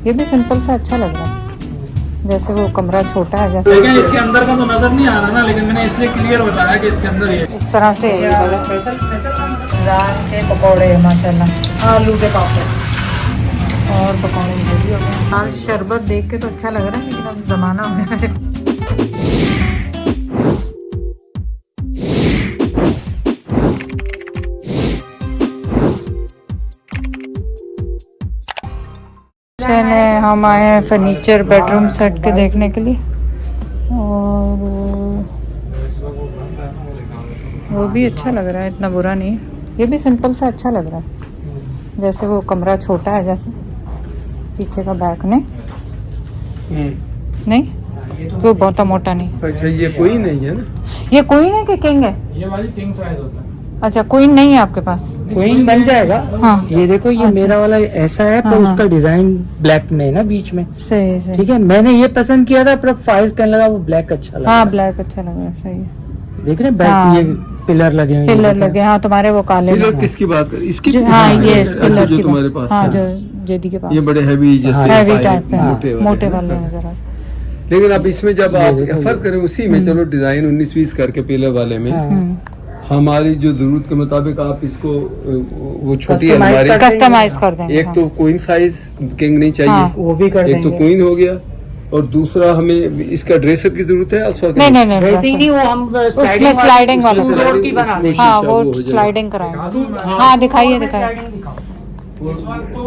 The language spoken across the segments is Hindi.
ये भी सिंपल सा अच्छा लग रहा है, जैसे वो कमरा छोटा है जैसे। लेकिन इसके अंदर का तो नजर नहीं आ रहा ना, लेकिन मैंने इसलिए क्लियर बताया कि इसके अंदर ये इस तरह से रमजान के पकौड़े माशाल्लाह, आलू के पापड़ और पकौड़े रेडी हो गए। आज शरबत देख के तो अच्छा लग रहा है, लेकिन अब जमाना हो गया है। चले हम आए हैं फर्नीचर बेडरूम सेट के देखने के लिए, और वो भी अच्छा लग रहा है, इतना बुरा नहीं है। ये भी सिंपल सा अच्छा लग रहा है, जैसे वो कमरा छोटा है जैसे, पीछे का बैक नहीं वो बहुत मोटा नहीं। अच्छा ये कोई नहीं है ना, ये क्वीन है कि किंग है? ये वाली किंग साइज होता है। अच्छा क्वीन नहीं है आपके पास? क्वीन बन जाएगा। हाँ ये देखो, ये अच्छा। मेरा वाला ऐसा है, पर हाँ, उसका डिजाइन ब्लैक में है ना बीच में। सही सही। ठीक है, मैंने ये पसंद किया था, पर फाइज कहने लगा वो ब्लैक अच्छा लगा। हाँ ब्लैक अच्छा लग रहा है, सही है। देख रहे हैं बैक हाँ। ये पिलर लगे हुए हैं। पिलर लगे, हाँ तुम्हारे वो काले पिलर में। किसकी बात कर, इसकी? हाँ ये अच्छा, पिलर जो की तुम्हारे बात। पास हाँ था। जो जेदी के पास, ये बड़े हैवी जैसे हैवी पाइप, टाइप है, मोटे हैं वाले ना? नजर आ। लेकिन अब इसमें जब ये आप देखो, फर्क करें उसी में, चलो डिजाइन 19-20 करके पिलर वाले में, हमारी जो जरूरत के मुताबिक आप इसको वो छोटी Customize अलमारी, कस्टमाइज कर देंगे। एक तो क्वीन साइज किंग नहीं चाहिए, हाँ। वो भी कर एक तो देंगे। क्वीन हो गया, और दूसरा हमें इसका ड्रेसअप की जरूरत है अथवा नहीं नहीं नहीं वैसे ही नहीं, वो हम उसमें स्लाइडिंग वाला उसमें रोड की बना देंगे। हाँ शीशा वो हो जाएगा। स्लाइडिंग कराएंगे। हाँ दिखाइए दिखाइए। इस वक्त तो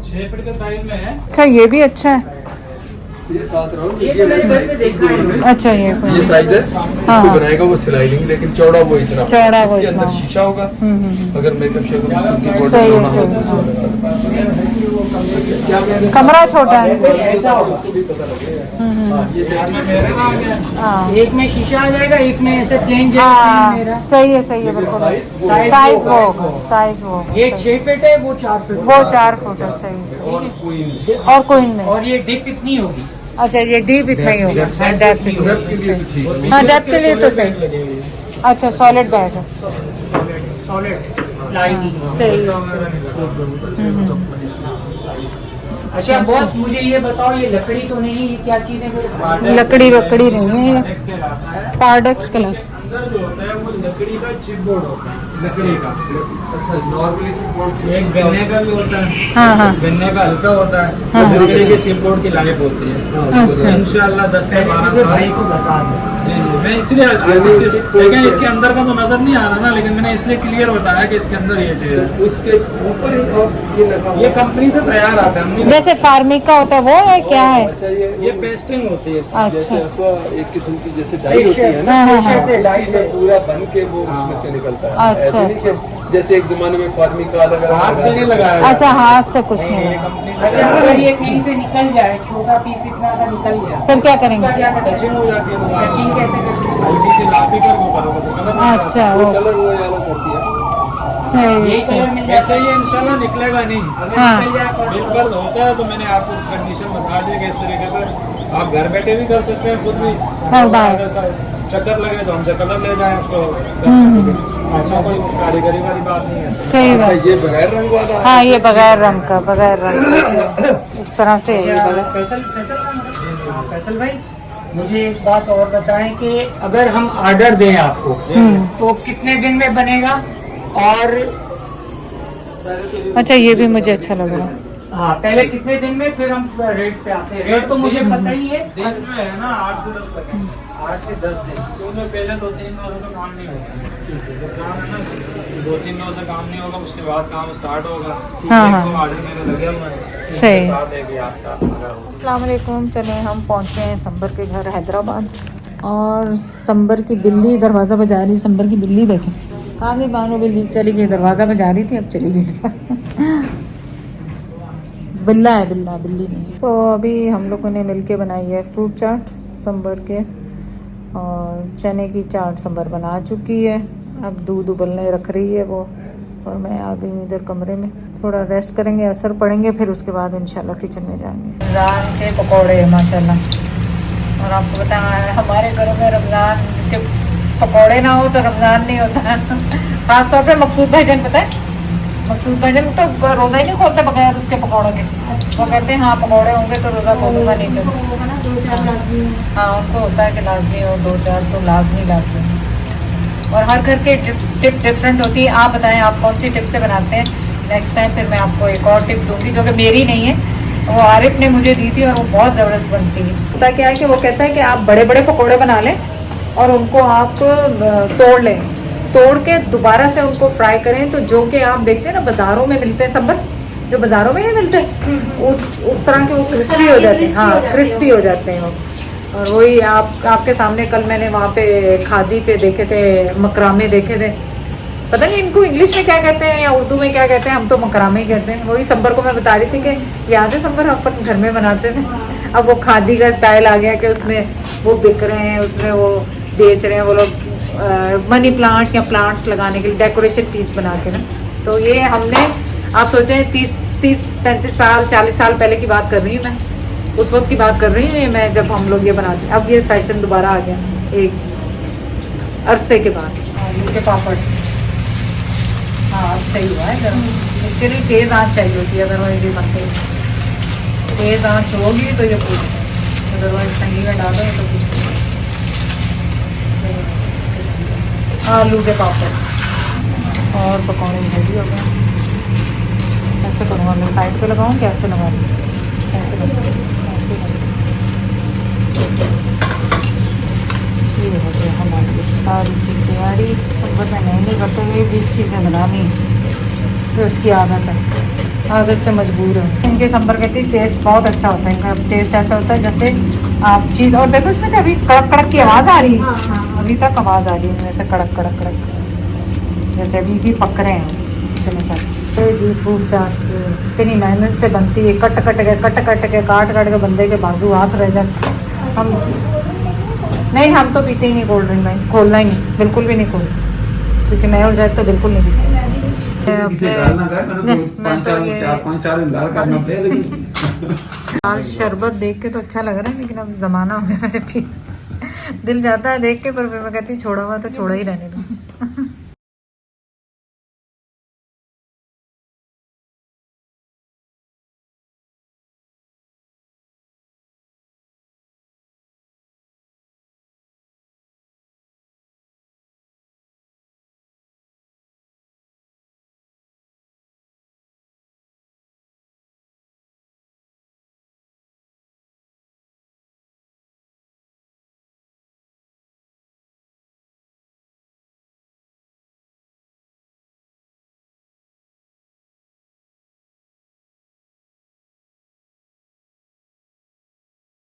6 फीट के साइज में है। अच्छा ये भी अच्छा है। ये साथ रहो, ये तो मैंने घर पे देखा है। अच्छा ये ये साइज है, हाँ। इसको बनाएगा वो स्लाइडिंग, लेकिन चौड़ा वो इतना, चौड़ा वो इसके इतना। अंदर शीशा होगा। अगर मेकअप शेकअप सही है सही है। कमरा छोटा है। हाँ एक में शीशा आ जाएगा, एक में ऐसे प्लेन जैसा हाँ मेरा। सही है बिल्कुल। साइज वो होगा, साइज वो होगा। एक 6 फीट है, वो 4 फीट। वो 4 फुट है, सही है। और क्वीन और क्वीन में और ये डिप कितनी होगी? अच्छा ये डीप इतना ही होगा। हाँ डेप्थ के लिए, के लिए तो ठीक है। हाँ डेप्थ के लिए तो सही। अच्छा सॉलिड बैग है, सॉलिड लाइट। सही अच्छा बॉस, मुझे ये बताओ, ये लकड़ी तो नहीं, ये क्या चीज है मेरे? लकड़ी वकड़ी नहीं है ये, इसके अलावा है पार्डेक्स कलर। अंदर जो होता है वो लकड़ी का चिप बोर्ड होता है, लकड़ी का। अच्छा नॉर्मली बोर्ड एक गन्ने का भी होता है, हाँ हाँ गन्ने का हल्का होता है, हाँ। लकड़ी के चिप बोर्ड की लाइफ होती है। अच्छा इंशाल्लाह 10 से 12 मेरे भाई साल। को बता दो। जी जी, मैं इसलिए लेकिन इसके अंदर का तो नजर नहीं आ रहा ना, लेकिन मैंने इसलिए क्लियर बताया कि इसके अंदर ये चीज है। उसके ऊपर ही और ये लगा हुआ ये कंपनी से तैयार आता है, हमने जैसे फार्मिक का होता है वो है क्या है? अच्छा ये पेस्टिंग होती है इसकी। जैसे अच्छा अथवा एक किस्म की जैसे डाई होती है ना, हाँ हाँ हाँ उसी से पूरा बन के वो उसमें से निकलता है। अच्छा, ऐसे नहीं कि जैसे एक जमाने में फार्मिंग का अलग अलग हाथ से नहीं लगाया अच्छा हाथ से कुछ नहीं ये होगा। कंपनी से अच्छा अगर ये कहीं से निकल जाए, छोटा पीस इतना सा निकल गया, फिर क्या करेंगे? क्या करें? टचिंग हो जाती है तो टचिंग कैसे करते हैं? हल्की सी लापी कर वो करोगे तो कलर नहीं आता। अच्छा वो कलर वो अलग होती है। सही यही सही। कलर मिल जाए। ऐसे ये इंशाल्लाह निकलेगा नहीं। अगर हाँ। निकल जाए बिल पर होता है तो मैंने आपको कंडीशन बता दी कि इस तरीके से आप घर बैठे भी कर सकते हैं, खुद भी। हाँ, बाहर। अगर चक्कर लगे तो हमसे कलर ले जाएं उसको। ऐसा कोई कारीगरी वाली बात नहीं है। सही अच्छा बात। ये बगैर रंग वाला है? हाँ ये बगैर रंग का, बगैर रंग का। इस तरह से ये बगैर। फैसल भाई, मुझे एक बात और बताएं कि अगर हम ऑर्डर दें आपको तो कितने दिन में बनेगा? और अच्छा ये भी मुझे अच्छा लग रहा है। हाँ, पहले कितने दिन में, फिर हम रेट पे आते हैं। रेट तो मुझे पता ही है, दिन में है ना 8 से 10 लगे। 8 से 10 दिन। तो उसमें पहले 2-3 रोज़ तो काम नहीं होगा। जब काम है ना 2-3 रोज़ से काम नहीं होगा, उसके बाद काम स्टार्ट होगा। हाँ, एक हाँ। तो ऑर्डर मेरे लगे हुए हैं। सही। उसके साथ है कि आपका अगर हो। अस्सलाम वालेकुम। चले हम पहुँचे हैं संबर के घर हैदराबाद, और संबर की बिल्ली दरवाज़ा बजा रही। संबर की बिल्ली देखें, कहाँ गई बानो बिल्ली? चली गई, दरवाज़ा बजा रही थी अब चली गई। बिल्ला है, बिल्ला बिल्ली नहीं। तो अभी हम लोगों ने मिलके बनाई है फ्रूट चाट संबर के, और चने की चाट संबर बना चुकी है। अब दूध उबलने रख रही है वो, और मैं आ गई हूँ इधर कमरे में। थोड़ा रेस्ट करेंगे, असर पड़ेंगे, फिर उसके बाद इंशाल्लाह किचन में जाएंगे। रमज़ान के पकौड़े माशाल्लाह। और आपको बताया हमारे घरों में रमज़ान के पकौड़े ना हो तो रमज़ान नहीं होता। खास तौर पे मकसूद भाईजान पता है मकसूद भाई तो रोज़ा ही नहीं खोलते बगैर उसके पकौड़ों के। वो कहते हैं हाँ पकौड़े होंगे तो रोज़ा खोलूंगा, नहीं तो हाँ उनको होता है कि लाजमी हो 2-4 तो लाजमी लाजमी। और हर घर के टिप डिफरेंट होती है। आप बताएं आप कौन सी टिप से बनाते हैं, नेक्स्ट टाइम फिर मैं आपको एक और टिप दूंगी जो कि मेरी नहीं है, वो आरिफ ने मुझे दी थी और वो बहुत ज़बरदस्त बनती है। पता क्या है कि वो कहता है कि आप बड़े बड़े पकोड़े बना लें और उनको आप तोड़ लें, तोड़ के दोबारा से उनको फ्राई करें, तो जो कि आप देखते हैं ना बाज़ारों में मिलते हैं संबर, जो बाज़ारों में नहीं मिलते उस तरह के वो क्रिस्पी हो जाते हैं। हाँ क्रिस्पी हो जाते हैं वो। और वही आपके सामने कल मैंने वहाँ पे खादी पे देखे थे, मकरामे देखे थे, पता नहीं इनको इंग्लिश में क्या कहते हैं या उर्दू में क्या कहते हैं, हम तो मकरामे ही कहते हैं। वही संबर को मैं बता रही थी कि याद है संबर हम अपन घर में बनाते थे, अब वो खादी का स्टाइल आ गया कि उसमें वो बिक रहे हैं, उसमें वो बेच रहे हैं वो लोग मनी प्लांट या प्लांट्स लगाने के लिए डेकोरेशन पीस बना के ना। तो ये हमने आप सोचें 30-35 साल 40 साल पहले की बात कर रही हूँ मैं, उस वक्त की बात कर रही हूँ मैं जब हम लोग ये बनाते। अब ये फैशन दोबारा आ गया एक अरसे के बाद। आलू के पापड़ हाँ अब सही हुआ है गर्म, इसके लिए तेज़ आंच चाहिए होती है, अदरवाइज ये बनते तेज़ आंच होगी तो ये पूछ, अदरवाइज ठंडी में डालो तो कुछ आलू के पापड़ और पकौड़े रेडी हो गए। ऐसे करूँगा मैं, साइड पे लगाऊँ कि ऐसे लगा दूँ, ऐसे लगाऊँ, ऐसे लगाऊँ। ये हो गया हमारी इफ्तार की तैयारी। संबर में नहीं करते हुए 20 चीज़ें बनानी, तो उसकी आदत है, आदत से मजबूर है। इनके संबर कहती टेस्ट बहुत अच्छा होता है, इनका टेस्ट ऐसा होता है जैसे आप चीज़, और देखो इसमें से अभी कड़क कड़क की आवाज़ आ रही है, अभी तक आवाज़ आ रही है इनमें से कड़क कड़क कड़क, जैसे अभी भी पक रहे हैं इतने सारे। जी फ्रूट चाट इतनी मेहनत से बनती है, कट कट के बंदे के बाजू हाथ रह जाते। हम नहीं, हम तो पीते ही नहीं कोल्ड ड्रिंक भाई, खोलना ही नहीं, बिल्कुल भी नहीं खोलना, क्योंकि मैं और जैद तो बिल्कुल नहीं पीते। लाल शरबत देख के तो अच्छा लग रहा है, लेकिन अब जमाना हो गया है, दिल जाता है देख के, पर मैं कहती छोड़ा हुआ तो छोड़ा ही रहने दो।